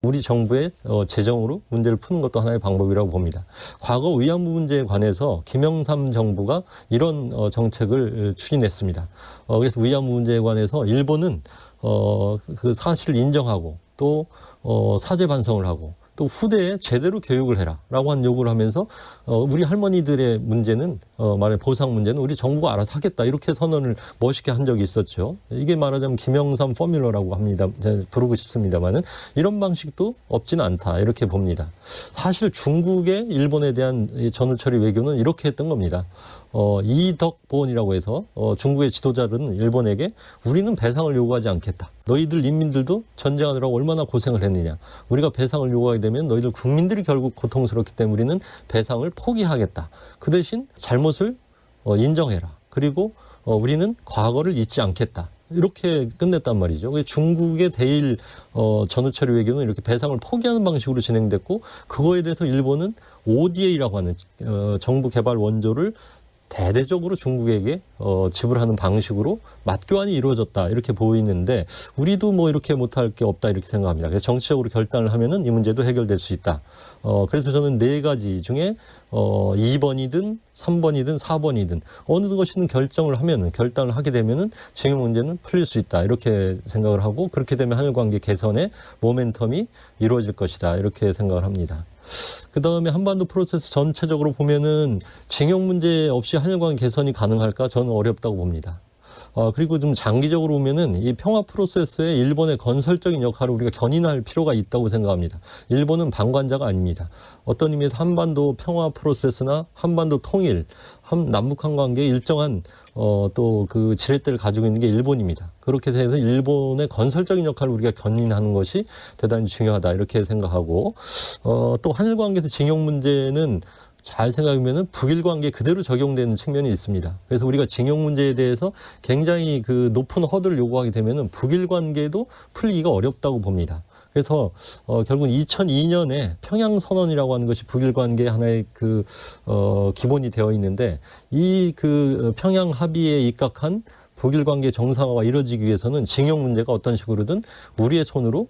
우리 정부의 재정으로 문제를 푸는 것도 하나의 방법이라고 봅니다. 과거 위안부 문제에 관해서 김영삼 정부가 이런 정책을 추진했습니다. 그래서 위안부 문제에 관해서 일본은 그 사실을 인정하고 또 사죄 반성을 하고 또 후대에 제대로 교육을 해라라고 한 요구를 하면서 우리 할머니들의 문제는 말해 보상 문제는 우리 정부가 알아서 하겠다 이렇게 선언을 멋있게 한 적이 있었죠. 이게 말하자면 김영삼 포뮬러라고 합니다. 부르고 싶습니다만은 이런 방식도 없지는 않다 이렇게 봅니다. 사실 중국의 일본에 대한 전후처리 외교는 이렇게 했던 겁니다. 이덕보원이라고 해서 중국의 지도자들은 일본에게 우리는 배상을 요구하지 않겠다. 너희들 인민들도 전쟁하느라고 얼마나 고생을 했느냐. 우리가 배상을 요구하게 되면 너희들 국민들이 결국 고통스럽기 때문에 우리는 배상을 포기하겠다. 그 대신 잘못을 인정해라. 그리고 우리는 과거를 잊지 않겠다. 이렇게 끝냈단 말이죠. 중국의 대일 전후처리 외교는 이렇게 배상을 포기하는 방식으로 진행됐고 그거에 대해서 일본은 ODA라고 하는 정부 개발 원조를 대대적으로 중국에게 지불하는 방식으로 맞교환이 이루어졌다 이렇게 보이는데 우리도 뭐 이렇게 못할 게 없다 이렇게 생각합니다. 그래서 정치적으로 결단을 하면은 이 문제도 해결될 수 있다. 그래서 저는 네 가지 중에 2번이든 3번이든 4번이든 어느 것이든 결단을 하게 되면은 징용 문제는 풀릴 수 있다 이렇게 생각을 하고 그렇게 되면 한일 관계 개선의 모멘텀이 이루어질 것이다 이렇게 생각을 합니다. 그 다음에 한반도 프로세스 전체적으로 보면은 징용 문제 없이 한일 관계 개선이 가능할까? 저는 어렵다고 봅니다. 그리고 좀 장기적으로 보면은 이 평화 프로세스에 일본의 건설적인 역할을 우리가 견인할 필요가 있다고 생각합니다. 일본은 방관자가 아닙니다. 어떤 의미에서 한반도 평화 프로세스나 한반도 통일, 남북한 관계에 일정한 또 그 지렛대를 가지고 있는 게 일본입니다. 그렇게 해서 일본의 건설적인 역할을 우리가 견인하는 것이 대단히 중요하다 이렇게 생각하고 또 한일 관계에서 징용 문제는 잘 생각하면은 북일 관계 그대로 적용되는 측면이 있습니다. 그래서 우리가 징용 문제에 대해서 굉장히 그 높은 허들을 요구하게 되면은 북일 관계도 풀기가 어렵다고 봅니다. 그래서 결국 2002년에 평양 선언이라고 하는 것이 북일 관계의 하나의 그 기본이 되어 있는데 이 그 평양 합의에 입각한 북일 관계 정상화가 이루어지기 위해서는 징용 문제가 어떤 식으로든 우리의 손으로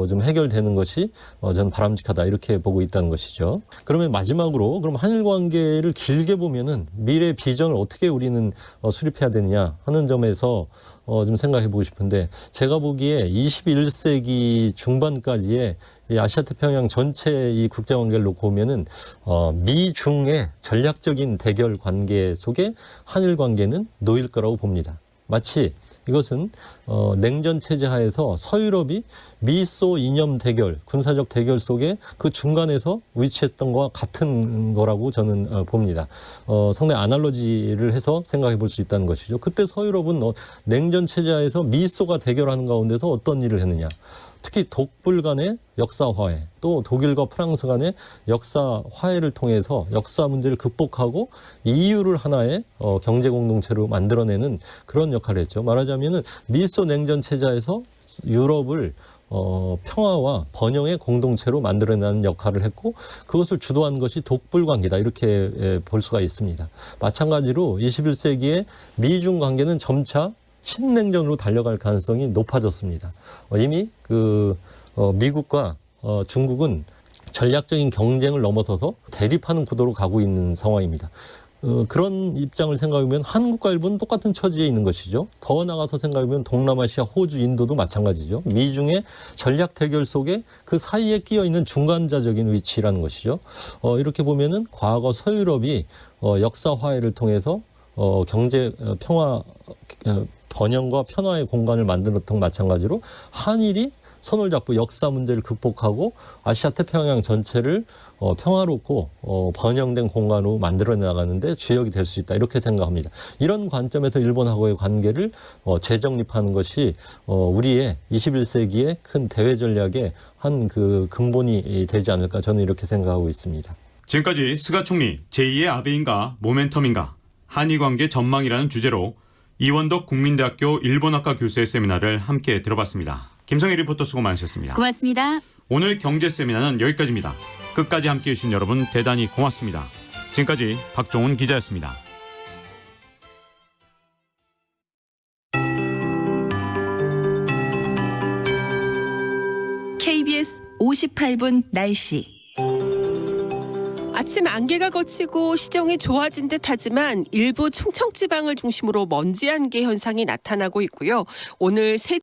좀 해결되는 것이 저는 바람직하다 이렇게 보고 있다는 것이죠. 그러면 마지막으로 그럼 한일 관계를 길게 보면은 미래 비전을 어떻게 우리는 수립해야 되느냐 하는 점에서 좀 생각해 보고 싶은데 제가 보기에 21세기 중반까지의 이 아시아태평양 전체 이 국제관계를 놓고 보면은 미중의 전략적인 대결 관계 속에 한일 관계는 놓일 거라고 봅니다. 마치 이것은 냉전 체제 하에서 서유럽이 미소 이념 대결, 군사적 대결 속에 그 중간에서 위치했던 것과 같은 거라고 저는 봅니다. 상당히 아날로지를 해서 생각해 볼 수 있다는 것이죠. 그때 서유럽은 냉전 체제 하에서 미소가 대결하는 가운데서 어떤 일을 했느냐. 특히 독불 간의 역사 화해, 또 독일과 프랑스 간의 역사 화해를 통해서 역사 문제를 극복하고 EU를 하나의 경제 공동체로 만들어내는 그런 역할을 했죠. 말하자면은 미소 냉전 체제에서 유럽을 평화와 번영의 공동체로 만들어내는 역할을 했고 그것을 주도한 것이 독불 관계다 이렇게 볼 수가 있습니다. 마찬가지로 21세기의 미중 관계는 점차 신냉전으로 달려갈 가능성이 높아졌습니다. 이미 미국과 중국은 전략적인 경쟁을 넘어서서 대립하는 구도로 가고 있는 상황입니다. 그런 입장을 생각하면 한국과 일본은 똑같은 처지에 있는 것이죠. 더 나가서 생각하면 동남아시아, 호주, 인도도 마찬가지죠. 미중의 전략 대결 속에 그 사이에 끼어 있는 중간자적인 위치라는 것이죠. 이렇게 보면은 과거 서유럽이 역사 화해를 통해서 경제 평화 번영과 편화의 공간을 만들었던 마찬가지로 한일이 손을 잡고 역사 문제를 극복하고 아시아 태평양 전체를 평화롭고 번영된 공간으로 만들어 나가는데 주역이 될 수 있다 이렇게 생각합니다. 이런 관점에서 일본하고의 관계를 재정립하는 것이 우리의 21세기의 큰 대외 전략의 한 그 근본이 되지 않을까 저는 이렇게 생각하고 있습니다. 지금까지 스가 총리 제2의 아베인가 모멘텀인가 한일관계 전망이라는 주제로 이원덕 국민대학교 일본학과 교수의 세미나를 함께 들어봤습니다. 김성희 리포터 수고 많으셨습니다. 고맙습니다. 오늘 경제 세미나는 여기까지입니다. 끝까지 함께해 주신 여러분 대단히 고맙습니다. 지금까지 박종훈 기자였습니다. KBS 58분 날씨. 아침 안개가 걷히고 시정이 좋아진 듯하지만 일부 충청 지방을 중심으로 먼지 안개 현상이 나타나고 있고요. 오늘 새